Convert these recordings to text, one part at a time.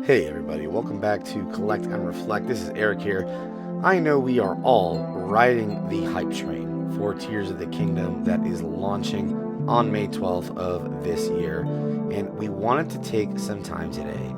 Hey everybody, welcome back to Collect and Reflect. This is Eric here. I know we are all riding the hype train for Tears of the Kingdom that is launching on May 12th of this year. And we wanted to take some time today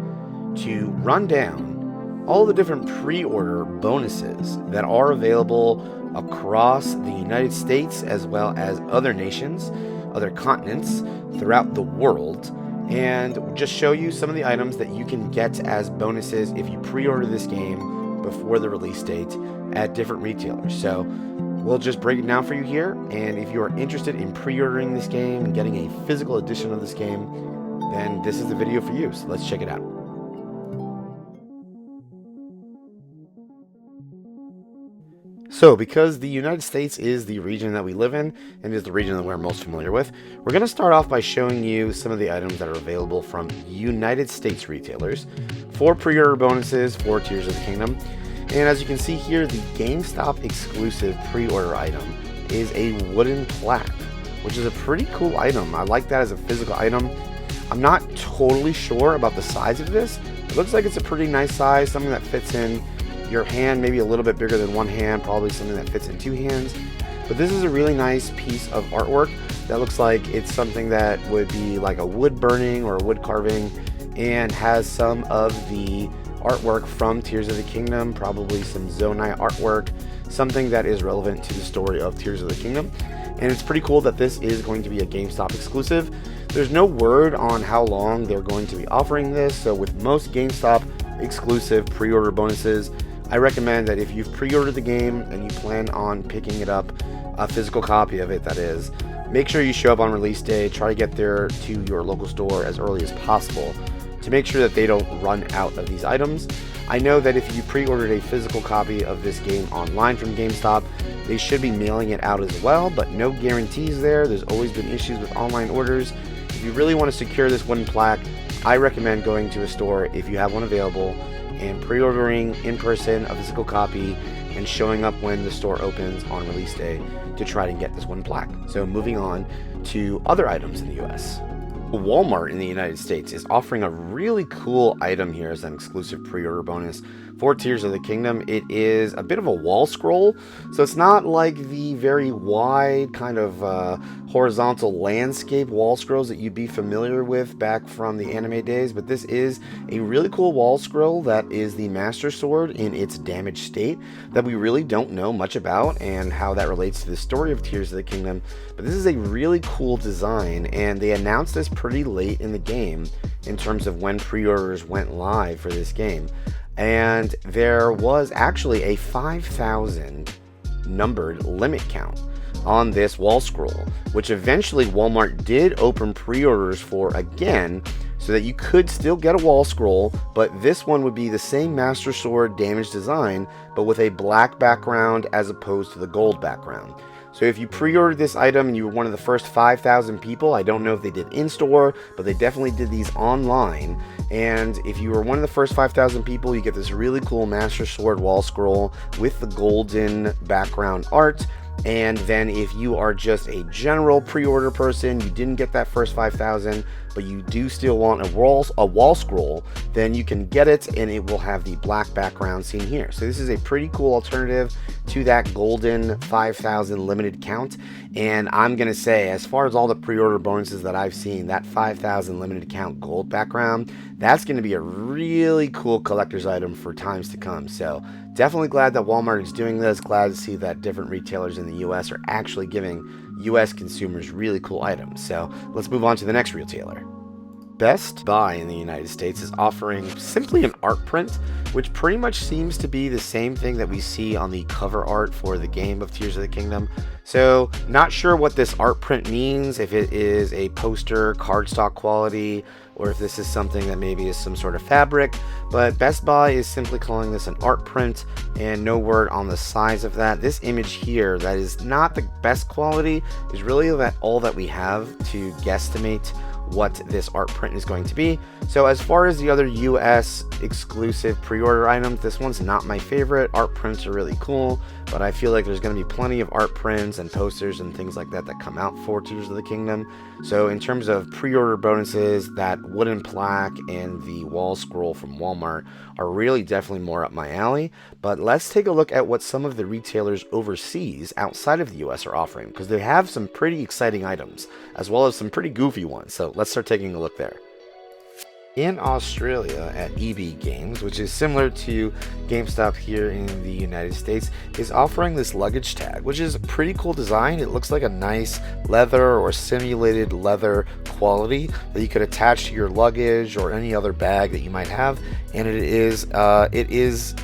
to run down all the different pre-order bonuses that are available across the United States as well as other nations, other continents throughout the world, and just show you some of the items that you can get as bonuses if you pre-order this game before the release date at different retailers. So we'll just break it down for you here, and if you are interested in pre-ordering this game and getting a physical edition of this game, then this is the video for you. So let's check it out. So, because the United States is the region that we live in, and is the region that we're most familiar with, we're going to start off by showing you some of the items that are available from United States retailers for pre-order bonuses for Tears of the Kingdom. And as you can see here, the GameStop Exclusive pre-order item is a wooden plaque, which is a pretty cool item. I like that as a physical item. I'm not totally sure about the size of this. It looks like it's a pretty nice size, something that fits in your hand, maybe a little bit bigger than one hand, probably something that fits in two hands. But this is a really nice piece of artwork that looks like it's something that would be like a wood burning or a wood carving, and has some of the artwork from Tears of the Kingdom, probably some Zonai artwork, something that is relevant to the story of Tears of the Kingdom. And it's pretty cool that this is going to be a GameStop exclusive. There's no word on how long they're going to be offering this, so with most GameStop exclusive pre-order bonuses, I recommend that if you've pre-ordered the game and you plan on picking it up, a physical copy of it that is, make sure you show up on release day. Try to get there to your local store as early as possible to make sure that they don't run out of these items. I know that if you pre-ordered a physical copy of this game online from GameStop, they should be mailing it out as well, but no guarantees there. There's always been issues with online orders. If you really want to secure this wooden plaque, I recommend going to a store if you have one available and pre-ordering in person a physical copy and showing up when the store opens on release day to try to get this one plaque. So moving on to other items in the US. Walmart in the United States is offering a really cool item here as an exclusive pre-order bonus for Tears of the Kingdom. It is a bit of a wall scroll, so it's not like the very wide kind of horizontal landscape wall scrolls that you'd be familiar with back from the anime days, but this is a really cool wall scroll that is the Master Sword in its damaged state that we really don't know much about and how that relates to the story of Tears of the Kingdom. But this is a really cool design, and they announced this pretty late in the game in terms of when pre-orders went live for this game. And there was actually a 5,000 numbered limit count on this wall scroll, which eventually Walmart did open pre-orders for again, so that you could still get a wall scroll, but this one would be the same Master Sword damage design, but with a black background as opposed to the gold background. So if you pre-ordered this item and you were one of the first 5,000 people, I don't know if they did in-store, but they definitely did these online. And if you were one of the first 5,000 people, you get this really cool Master Sword wall scroll with the golden background art. And then if you are just a general pre-order person, you didn't get that first 5,000, but you do still want a wall scroll, then you can get it and it will have the black background seen here. So this is a pretty cool alternative to that golden 5,000 limited count. And I'm going to say, as far as all the pre-order bonuses that I've seen, that 5,000 limited count gold background, that's going to be a really cool collector's item for times to come. So definitely glad that Walmart is doing this. Glad to see that different retailers in the US are actually giving US consumers really cool items. So let's move on to the next retailer. Best Buy in the United States is offering simply an art print, which pretty much seems to be the same thing that we see on the cover art for the game of Tears of the Kingdom. So not sure what this art print means, if it is a poster cardstock quality, or if this is something that maybe is some sort of fabric, but Best Buy is simply calling this an art print and no word on the size of that. This image here that is not the best quality is really all that we have to guesstimate what this art print is going to be. So as far as the other US exclusive pre-order items, this one's not my favorite. Art prints are really cool, but I feel like there's going to be plenty of art prints and posters and things like that that come out for Tears of the Kingdom. So in terms of pre-order bonuses, that wooden plaque and the wall scroll from Walmart are really definitely more up my alley. But let's take a look at what some of the retailers overseas outside of the US are offering, because they have some pretty exciting items as well as some pretty goofy ones. So let's start taking a look there. In Australia at EB Games, which is similar to GameStop here in the United States, is offering this luggage tag, which is a pretty cool design. It looks like a nice leather or simulated leather quality that you could attach to your luggage or any other bag that you might have, and it is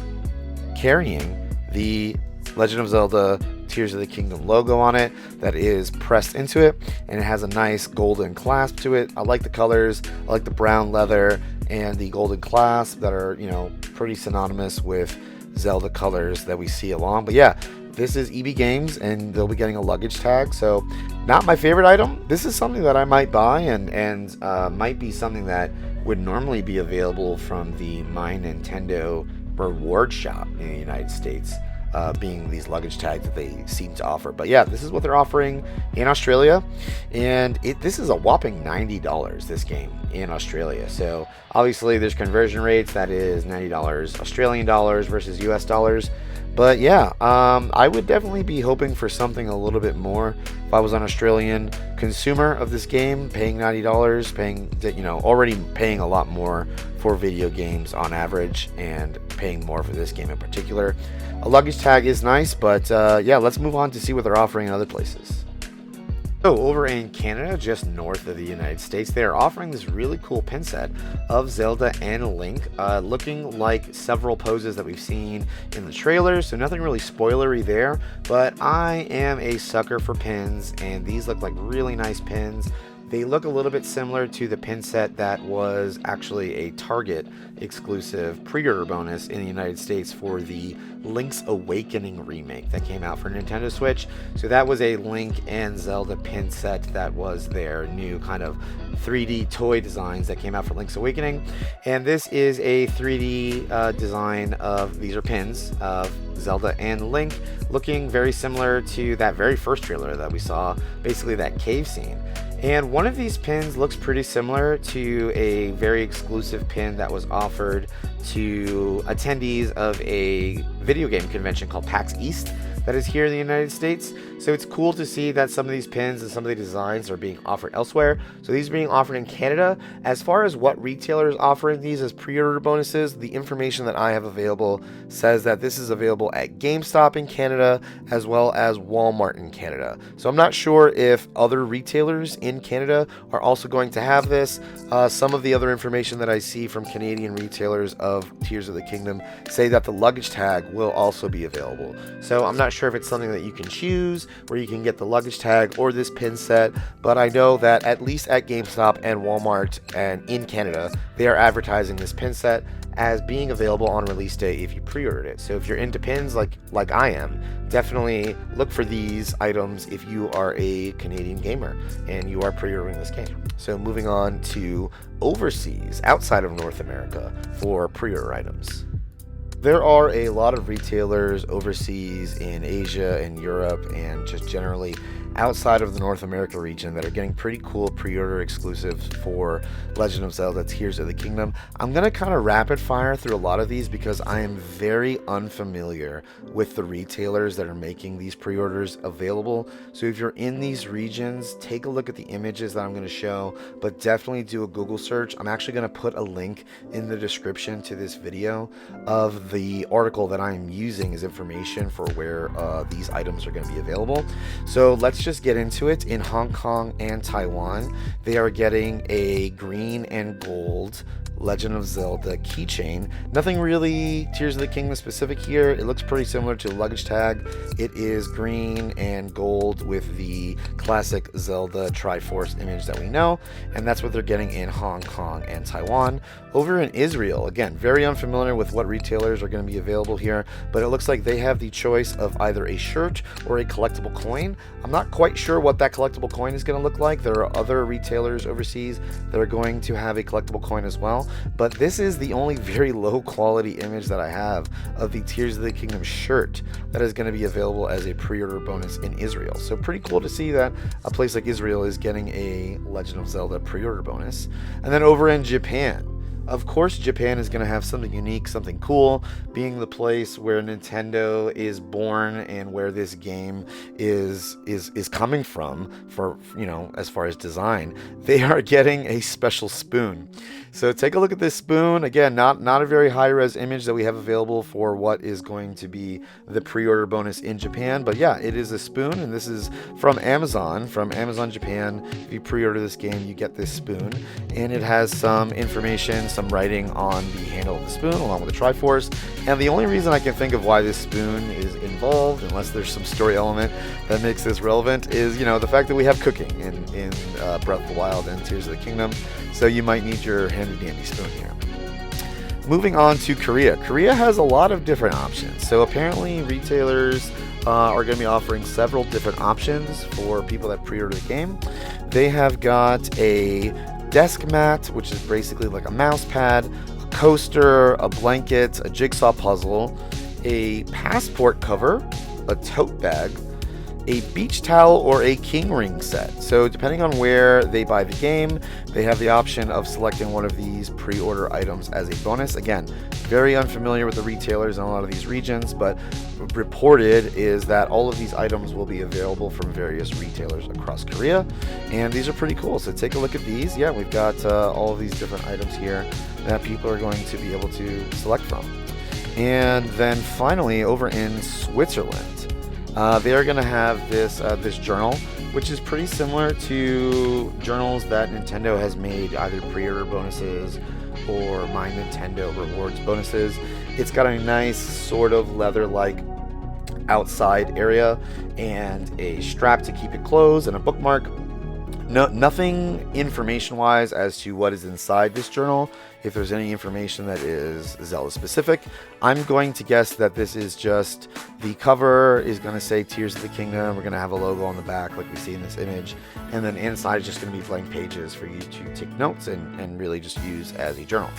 carrying the Legend of Zelda Tears of the Kingdom logo on it that is pressed into it, and it has a nice golden clasp to it. I like the colors. I like the brown leather and the golden clasp that are, you know, pretty synonymous with Zelda colors that we see along. But yeah, this is EB Games, and they'll be getting a luggage tag. So not my favorite item. This is something that I might buy, and might be something that would normally be available from the My Nintendo reward shop in the United States. Being these luggage tags that they seem to offer. But yeah, this is what they're offering in Australia, and this is a whopping $90, this game in Australia. So obviously there's conversion rates, that is $90 Australian dollars versus US dollars. But yeah, I would definitely be hoping for something a little bit more if I was an Australian consumer of this game, paying $90, already paying a lot more for video games on average, and paying more for this game in particular. A luggage tag is nice, but yeah, let's move on to see what they're offering in other places. So over in Canada, just north of the United States, they are offering this really cool pin set of Zelda and Link, looking like several poses that we've seen in the trailers, so nothing really spoilery there, but I am a sucker for pins, and these look like really nice pins. They look a little bit similar to the pin set that was actually a Target exclusive pre-order bonus in the United States for the Link's Awakening remake that came out for Nintendo Switch. So that was a Link and Zelda pin set that was their new kind of 3D toy designs that came out for Link's Awakening. And this is a 3D design of, these are pins of Zelda and Link, looking very similar to that very first trailer that we saw, basically that cave scene. And one of these pins looks pretty similar to a very exclusive pin that was offered to attendees of a video game convention called PAX East that is here in the United States. So it's cool to see that some of these pins and some of the designs are being offered elsewhere. So these are being offered in Canada. As far as what retailer is offering these as pre-order bonuses, the information that I have available says that this is available at GameStop in Canada as well as Walmart in Canada. So I'm not sure if other retailers in Canada are also going to have this. Some of the other information that I see from Canadian retailers of Tears of the Kingdom say that the luggage tag will also be available. So I'm not sure if it's something that you can choose, where you can get the luggage tag or this pin set, but I know that at least at GameStop and Walmart and in Canada, they are advertising this pin set as being available on release day if you pre-ordered it. So if you're into pins like I am, definitely look for these items if you are a Canadian gamer and you are pre-ordering this game. So moving on to overseas, outside of North America, for pre-order items. There are a lot of retailers overseas in Asia and Europe and just generally outside of the North America region that are getting pretty cool pre-order exclusives for Legend of Zelda Tears of the Kingdom. I'm going to kind of rapid fire through a lot of these because I am very unfamiliar with the retailers that are making these pre-orders available. So if you're in these regions, take a look at the images that I'm going to show, but definitely do a Google search. I'm actually going to put a link in the description to this video of the article that I'm using as information for where these items are going to be available. So let's just get into it. In Hong Kong and Taiwan, they are getting a green and gold Legend of Zelda keychain. Nothing really Tears of the Kingdom specific here. It looks pretty similar to the luggage tag. It is green and gold with the classic Zelda Triforce image that we know, and that's what they're getting in Hong Kong and Taiwan. Over in Israel, again, very unfamiliar with what retailers are going to be available here, but it looks like they have the choice of either a shirt or a collectible coin. I'm not quite sure what that collectible coin is going to look like. There are other retailers overseas that are going to have a collectible coin as well, but this is the only very low quality image that I have of the Tears of the Kingdom shirt that is going to be available as a pre-order bonus in Israel. So pretty cool to see that a place like Israel is getting a Legend of Zelda pre-order bonus. And then over in Japan, of course, Japan is going to have something unique, something cool, being the place where Nintendo is born and where this game is coming from for, you know, as far as design. They are getting a special spoon. So take a look at this spoon. Again, not a very high-res image that we have available for what is going to be the pre-order bonus in Japan. But yeah, it is a spoon, and this is from Amazon Japan. If you pre-order this game, you get this spoon, and it has some information, some writing on the handle of the spoon along with the Triforce. And the only reason I can think of why this spoon is involved, unless there's some story element that makes this relevant, is, you know, the fact that we have cooking in Breath of the Wild and Tears of the Kingdom. So you might need your handy dandy spoon here. Moving on to Korea. Korea has a lot of different options. So apparently retailers are going to be offering several different options for people that pre-order the game. They have got a desk mat, which is basically like a mouse pad, a coaster, a blanket, a jigsaw puzzle, a passport cover, a tote bag, a beach towel, or a king ring set. So depending on where they buy the game, they have the option of selecting one of these pre-order items as a bonus. Again, very unfamiliar with the retailers in a lot of these regions, but reported is that all of these items will be available from various retailers across Korea, and these are pretty cool. So take a look at these. Yeah, we've got all of these different items here that people are going to be able to select from. And then finally, over in Switzerland, they are going to have this journal, which is pretty similar to journals that Nintendo has made, either pre-order bonuses or My Nintendo Rewards bonuses. It's got a nice sort of leather-like outside area and a strap to keep it closed and a bookmark. Nothing information-wise as to what is inside this journal. If there's any information that is Zelda specific, I'm going to guess that this is just the cover is going to say Tears of the Kingdom. We're going to have a logo on the back like we see in this image, and then inside is just going to be blank pages for you to take notes and really just use as a journal.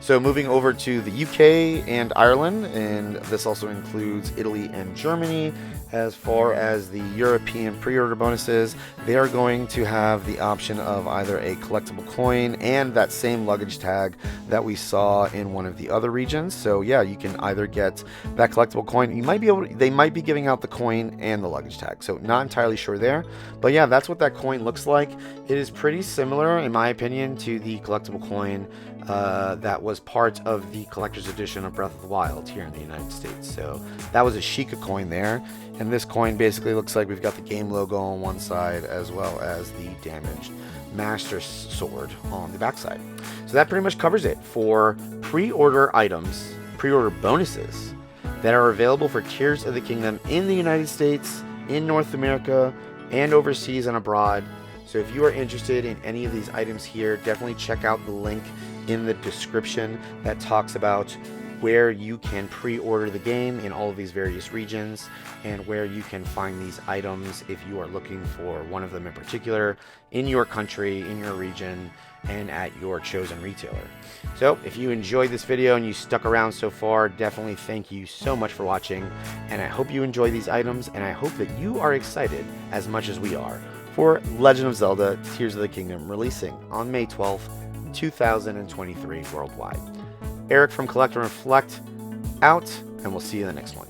So moving over to the UK and Ireland, and this also includes Italy and Germany. As far as the European pre-order bonuses, they are going to have the option of either a collectible coin and that same luggage tag that we saw in one of the other regions. So yeah, you can either get that collectible coin. You might be able to, they might be giving out the coin and the luggage tag. So not entirely sure there, but yeah, that's what that coin looks like. It is pretty similar, in my opinion, to the collectible coin that was part of the collector's edition of Breath of the Wild here in the United States. So that was a Sheikah coin there, and this coin basically looks like we've got the game logo on one side as well as the damaged Master Sword on the backside. So that pretty much covers it for pre-order items, pre-order bonuses that are available for Tears of the Kingdom in the United States, in North America, and overseas and abroad. So if you are interested in any of these items here, definitely check out the link in the description that talks about where you can pre-order the game in all of these various regions and where you can find these items if you are looking for one of them in particular in your country, in your region, and at your chosen retailer. So if you enjoyed this video and you stuck around so far, definitely thank you so much for watching, and I hope you enjoy these items, and I hope that you are excited as much as we are for Legend of Zelda Tears of the Kingdom, releasing on May 12th, 2023 worldwide. Eric from Collect&Reflect out, and we'll see you in the next one.